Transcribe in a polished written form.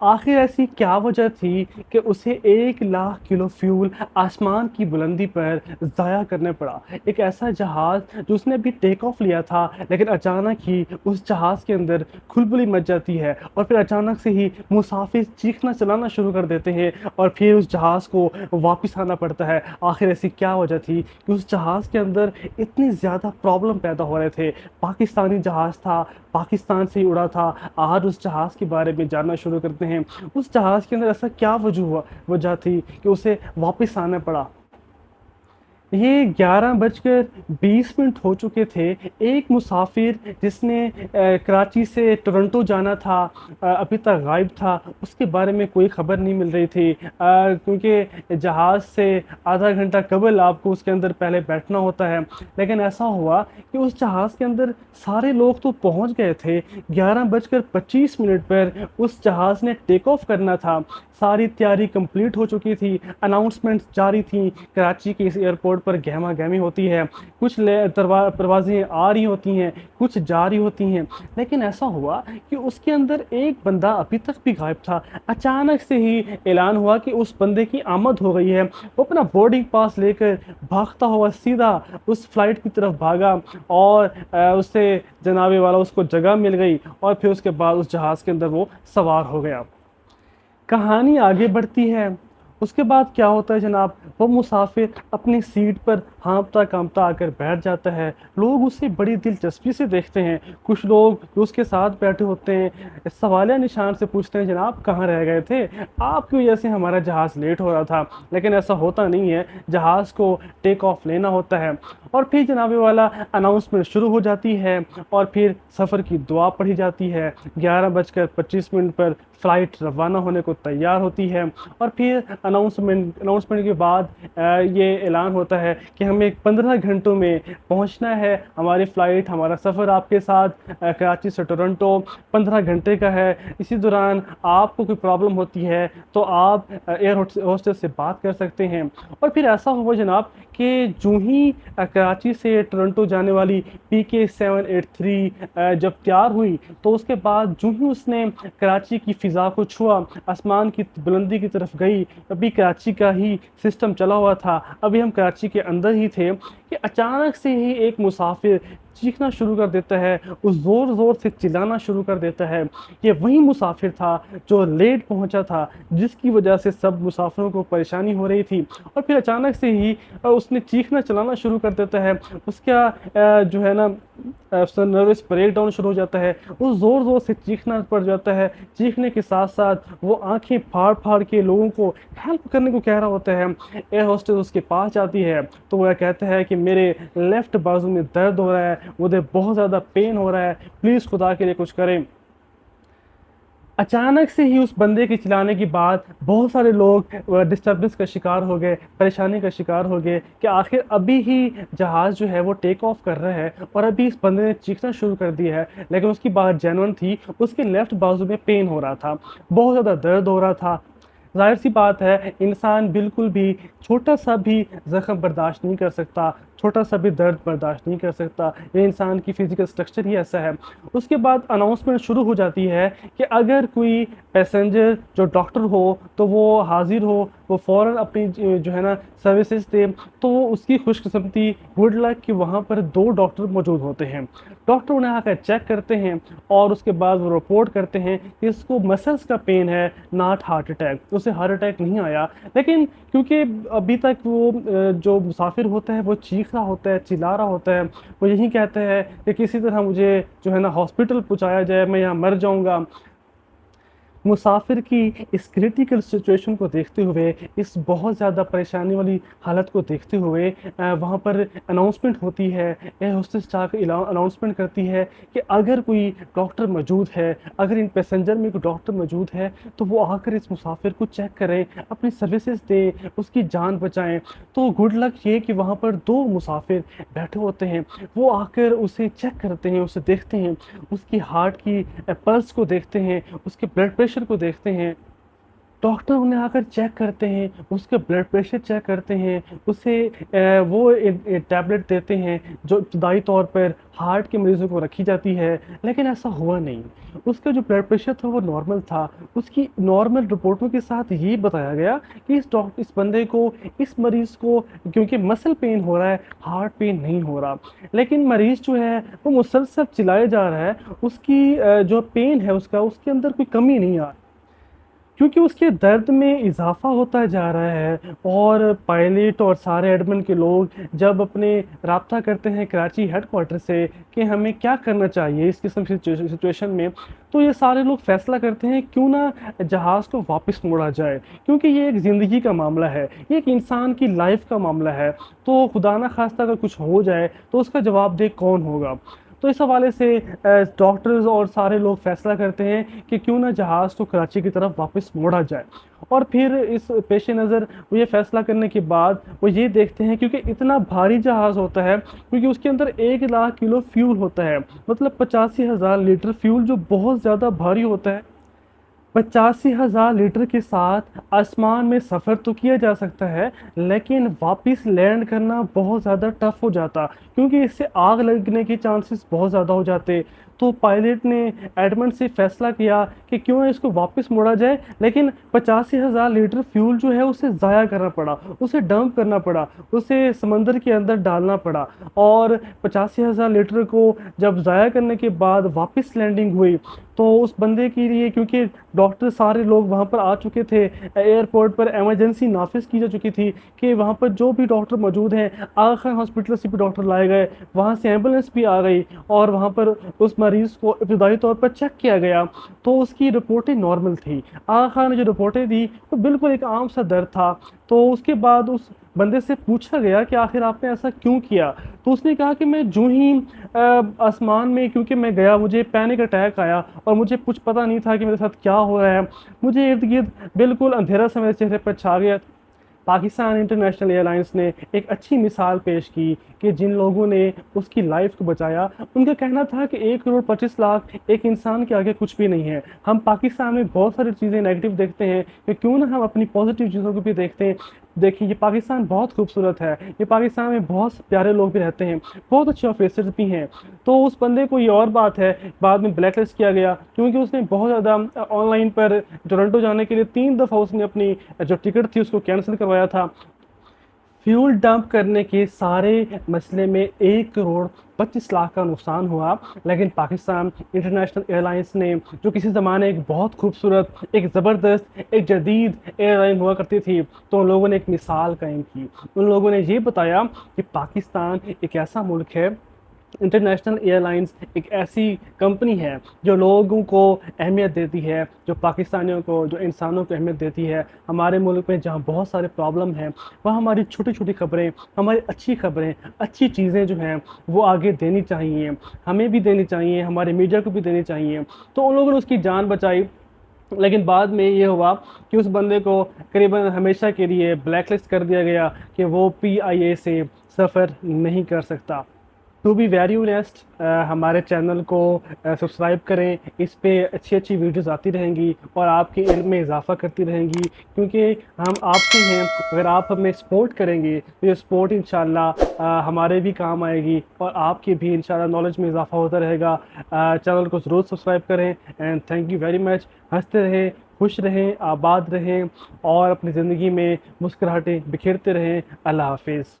आखिर ऐसी क्या वजह थी कि उसे 1 लाख किलो फ्यूल आसमान की बुलंदी पर ज़ाया करने पड़ा। एक ऐसा जहाज़ जो उसने अभी टेक ऑफ लिया था, लेकिन अचानक ही उस जहाज़ के अंदर खुलबुली मच जाती है और फिर अचानक से ही मुसाफिर चीखना-चिल्लाना शुरू कर देते हैं और फिर उस जहाज़ को वापस आना पड़ता है। आखिर ऐसी क्या वजह थी कि उस जहाज़ के अंदर इतनी ज़्यादा प्रॉब्लम पैदा हो रहे थे? पाकिस्तानी जहाज़ था, पाकिस्तान से ही उड़ा था। आज उस जहाज़ के बारे में जानना शुरू करते हैं। उस जहाज़ के अंदर ऐसा क्या वजह थी कि उसे वापस आना पड़ा? ये 11 बजकर 20 मिनट हो चुके थे। एक मुसाफ़िर जिसने कराची से टोरंटो जाना था, अभी तक गायब था, उसके बारे में कोई ख़बर नहीं मिल रही थी। क्योंकि जहाज़ से आधा घंटा कबल आपको उसके अंदर पहले बैठना होता है। लेकिन ऐसा हुआ कि उस जहाज़ के अंदर सारे लोग तो पहुँच गए थे, 11 बजकर 25 मिनट पर उस जहाज़ ने टेक ऑफ करना था। सारी तैयारी कंप्लीट हो चुकी थी, अनाउंसमेंट्स जारी थी, कराची के इस एयरपोर्ट पर गहमा-गहमी होती है, कुछ परवाज़ें आ रही होती हैं, कुछ जा रही होती हैं। लेकिन ऐसा हुआ कि उसके अंदर एक बंदा अभी तक भी गायब था। अचानक से ही ऐलान हुआ कि उस बंदे की आमद हो गई है। वो अपना बोर्डिंग पास लेकर भागता हुआ सीधा उस फ्लाइट की तरफ भागा और उससे जनाबे वाला उसको जगह मिल गई और फिर उसके बाद उस जहाज़ के अंदर वो सवार हो गया। कहानी आगे बढ़ती है। उसके बाद क्या होता है जनाब, वो मुसाफ़िर अपनी सीट पर हाँफता-काँपता आकर बैठ जाता है। लोग उसे बड़ी दिलचस्पी से देखते हैं। कुछ लोग जो उसके साथ बैठे होते हैं, सवालिया निशान से पूछते हैं, "जनाब कहाँ रह गए थे? आपकी वजह से हमारा जहाज़ लेट हो रहा था।" लेकिन ऐसा होता नहीं है, जहाज़ को टेक ऑफ लेना होता है। और फिर जनाबे वाला अनाउंसमेंट शुरू हो जाती है और फिर सफ़र की दुआ पढ़ी जाती है। 11 बजकर 25 मिनट पर फ़्लाइट रवाना होने को तैयार होती है और फिर अनाउंसमेंट के बाद ये ऐलान होता है कि हमें 15 घंटों में पहुंचना है। हमारी फ़्लाइट, हमारा सफ़र आपके साथ कराची से टोरंटो 15 घंटे का है। इसी दौरान आपको कोई प्रॉब्लम होती है तो आप एयर होस्टेस से बात कर सकते हैं। और फिर ऐसा हुआ जनाब कि जो ही कराची से टोरंटो जाने वाली पीके 783 जब तैयार हुई, तो उसके बाद जो ही उसने कराची की फ़िज़ा को छुआ, आसमान की बुलंदी की तरफ गई, अभी कराची का ही सिस्टम चला हुआ था, अभी हम कराची के अंदर ही थे कि अचानक से ही एक मुसाफ़िर चीखना शुरू कर देता है, वो ज़ोर-ज़ोर से चिल्लाना शुरू कर देता है। ये वही मुसाफ़िर था जो लेट पहुँचा था, जिसकी वजह से सब मुसाफ़िरों को परेशानी हो रही थी और फिर अचानक से ही उसने चीखना-चिल्लाना शुरू कर देता है। उसका जो है ना नर्वस ब्रेकडाउन शुरू हो जाता है। वो ज़ोर-ज़ोर से चीखना पड़ जाता है। चीखने के साथ-साथ वो आँखें फाड़-फाड़ के लोगों को हेल्प करने को कह रहा होता है। एयर होस्टेस उसके पास जाती है, तो वह कहता है कि मेरे लेफ्ट बाजू में दर्द हो रहा है, मुझे बहुत ज़्यादा पेन हो रहा है, प्लीज़ खुदा के लिए कुछ करें। अचानक से ही उस बंदे के चिल्लाने के बाद बहुत सारे लोग डिस्टर्बेंस का शिकार हो गए, परेशानी का शिकार हो गए कि आखिर अभी ही जहाज़ जो है वो टेक ऑफ कर रहा है और अभी इस बंदे ने चीखना शुरू कर दिया है। लेकिन उसकी बात जेन्युइन थी, उसके लेफ्ट बाजू में पेन हो रहा था, बहुत ज़्यादा दर्द हो रहा था। ज़ाहिर-सी बात है, इंसान बिल्कुल भी छोटा-सा भी ज़ख्म बर्दाश्त नहीं कर सकता, छोटा-सा भी दर्द बर्दाश्त नहीं कर सकता। ये इंसान की फ़िज़िकल स्ट्रक्चर ही ऐसा है। उसके बाद अनाउंसमेंट शुरू हो जाती है कि अगर कोई पैसेंजर जो डॉक्टर हो, तो वो हाज़िर हो, वो फ़ौरन अपनी जो है ना सर्विसेज़ दे, तो उसकी खुशकिस्मती गुड लक कि वहाँ पर 2 डॉक्टर मौजूद होते हैं। डॉक्टर उन्हें आकर चेक करते हैं और उसके बाद वो रिपोर्ट करते हैं कि इसको मसल्स का पेन है, नॉट हार्ट अटैक। उसे हार्ट अटैक नहीं आया, लेकिन क्योंकि अभी तक वो जो मुसाफ़िर होता है वो चीख रहा होता है, चिल्ला रहा होता है, वो यही कहता है कि किसी तरह मुझे जो है ना हॉस्पिटल पहुँचाया जाए, मैं यहाँ मर जाऊँगा। मुसाफ़िर की इस क्रिटिकल सिचुएशन को देखते हुए, इस बहुत ज़्यादा परेशानी वाली हालत को देखते हुए वहाँ पर अनाउंसमेंट होती है, एयर होस्टेस जाकर अनाउंसमेंट करती है कि अगर कोई डॉक्टर मौजूद है, अगर इन पैसेंजर में कोई डॉक्टर मौजूद है, तो वो आकर इस मुसाफ़िर को चेक करें, अपनी सर्विसेज़ दें, उसकी जान बचाएँ। तो गुड लक ये कि वहाँ पर 2 मुसाफ़िर बैठे होते हैं, वो आकर उसे चेक करते हैं, उसे देखते हैं, उसकी हार्ट की पल्स को देखते हैं, उसके ब्लड प्रेशर को देखते हैं डॉक्टर उन्हें आकर चेक करते हैं, उसका ब्लड प्रेशर चेक करते हैं, उसे वो टैबलेट देते हैं जो इब्तदाई तौर पर हार्ट के मरीज़ों को रखी जाती है, लेकिन ऐसा हुआ नहीं। उसका जो ब्लड प्रेशर था वो नॉर्मल था। उसकी नॉर्मल रिपोर्टों के साथ ये बताया गया कि इस बंदे को, इस मरीज़ को क्योंकि मसल पेन हो रहा है, हार्ट पेन नहीं हो रहा। लेकिन मरीज़ जो है वो मुसलसल चिल्लाए जा रहा है, उसकी जो पेन है उसका, उसके अंदर कोई कमी नहीं आ, क्योंकि उसके दर्द में इज़ाफ़ा होता जा रहा है। और पायलट और सारे एडमिन के लोग जब अपने राब्ता करते हैं कराची हेडक्वार्टर से कि हमें क्या करना चाहिए इस किस्म की सिचुएशन में, तो ये सारे लोग फ़ैसला करते हैं क्यों ना जहाज़ को वापस मोड़ा जाए, क्योंकि ये एक ज़िंदगी का मामला है, ये एक इंसान की लाइफ़ का मामला है। तो खुदा ना ख़ास्ता अगर कुछ हो जाए तो उसका जवाबदेह कौन होगा? तो इस हवाले से डॉक्टर्स और सारे लोग फ़ैसला करते हैं कि क्यों ना जहाज़ को कराची की तरफ वापस मोड़ा जाए। और फिर इस पेश नज़र वो ये फ़ैसला करने के बाद वो ये देखते हैं, क्योंकि इतना भारी जहाज़ होता है, क्योंकि उसके अंदर 1 लाख किलो फ्यूल होता है, मतलब 85,000 लीटर फ्यूल, जो बहुत ज़्यादा भारी होता है। 85,000 लीटर के साथ आसमान में सफ़र तो किया जा सकता है, लेकिन वापस लैंड करना बहुत ज़्यादा टफ़ हो जाता, क्योंकि इससे आग लगने के चांसेस बहुत ज़्यादा हो जाते। तो पायलट ने एडमंड से फ़ैसला किया कि क्यों ना इसको वापस मोड़ा जाए, लेकिन 85,000 लीटर फ्यूल जो है उसे ज़ाया करना पड़ा, उसे डंप करना पड़ा, उसे समंदर के अंदर डालना पड़ा। और 85,000 लीटर को जब ज़ाया करने के बाद वापस लैंडिंग हुई, तो उस बंदे के लिए, क्योंकि डॉक्टर सारे लोग वहाँ पर आ चुके थे, एयरपोर्ट पर इमरजेंसी नाफिज़ की जा चुकी थी कि वहाँ पर जो भी डॉक्टर मौजूद हैं, आगा खान हॉस्पिटल से भी डॉक्टर लाए गए, वहाँ से एम्बुलेंस भी आ गई और वहाँ पर उस मरीज़ को इब्तदाई तौर पर चेक किया गया, तो उसकी रिपोर्टें नॉर्मल थी। आगा खान ने जो रिपोर्टें दी वो बिल्कुल एक आम सा दर्द था। तो उसके बाद उस बंदे से पूछा गया कि आखिर आपने ऐसा क्यों किया? तो उसने कहा कि मैं जूँ ही आसमान में, क्योंकि मैं गया, मुझे पैनिक अटैक आया और मुझे कुछ पता नहीं था कि मेरे साथ क्या हो रहा है। मुझे इर्द-गिर्द बिल्कुल अंधेरा सा मेरे चेहरे पर छा गया। पाकिस्तान इंटरनेशनल एयरलाइंस ने एक अच्छी मिसाल पेश की कि जिन लोगों ने उसकी लाइफ को बचाया, उनका कहना था कि 1 करोड़ 25 लाख एक इंसान के आगे कुछ भी नहीं है। हम पाकिस्तान में बहुत सारी चीज़ें नेगेटिव देखते हैं, कि क्यों ना हम अपनी पॉजिटिव चीज़ों को भी देखते हैं। देखिए, ये पाकिस्तान बहुत खूबसूरत है, ये पाकिस्तान में बहुत प्यारे लोग भी रहते हैं, बहुत अच्छे ऑफिसर्स भी हैं। तो उस बंदे को ये और बात है, बाद में ब्लैकलिस्ट किया गया, क्योंकि उसने बहुत ज़्यादा ऑनलाइन पर टोरंटो जाने के लिए 3 दफ़ा उसने अपनी जो टिकट थी उसको कैंसिल करवाया था। फ्यूल डंप करने के सारे मसले में 1 करोड़ 25 लाख का नुकसान हुआ, लेकिन पाकिस्तान इंटरनेशनल एयरलाइंस ने, जो किसी ज़माने एक बहुत खूबसूरत, एक ज़बरदस्त, एक जदीद एयरलाइन हुआ करती थी, तो उन लोगों ने एक मिसाल कायम की। उन लोगों ने ये बताया कि पाकिस्तान एक ऐसा मुल्क है, इंटरनेशनल एयरलाइंस एक ऐसी कंपनी है जो लोगों को अहमियत देती है, जो पाकिस्तानियों को, जो इंसानों को अहमियत देती है। हमारे मुल्क में जहाँ बहुत सारे प्रॉब्लम हैं, वहाँ हमारी छोटी-छोटी खबरें, हमारी अच्छी खबरें, अच्छी चीज़ें जो हैं वो आगे देनी चाहिए। हमें भी देनी चाहिए, हमारे मीडिया को भी देनी चाहिए। तो उन लोगों ने उसकी जान बचाई, लेकिन बाद में ये हुआ कि उस बंदे को करीबन हमेशा के लिए ब्लैकलिस्ट कर दिया गया कि वो पीआईए से सफ़र नहीं कर सकता। टू बी वेरी ऑनेस्ट, हमारे चैनल को सब्सक्राइब करें, इस पे अच्छी-अच्छी वीडियोज़ आती रहेंगी और आपके इल्म में इजाफ़ा करती रहेंगी, क्योंकि हम आपके हैं। अगर आप हमें सपोर्ट करेंगे तो ये सपोर्ट इंशाल्लाह हमारे भी काम आएगी और आपके भी इंशाल्लाह नॉलेज में इजाफ़ा होता रहेगा। चैनल को ज़रूर सब्सक्राइब करें and thank you very much. हँसते रहें, खुश रहें, आबाद रहें और अपनी ज़िंदगी में मुस्कुराहटें बिखेरते रहें। अल्लाह हाफ़िज़।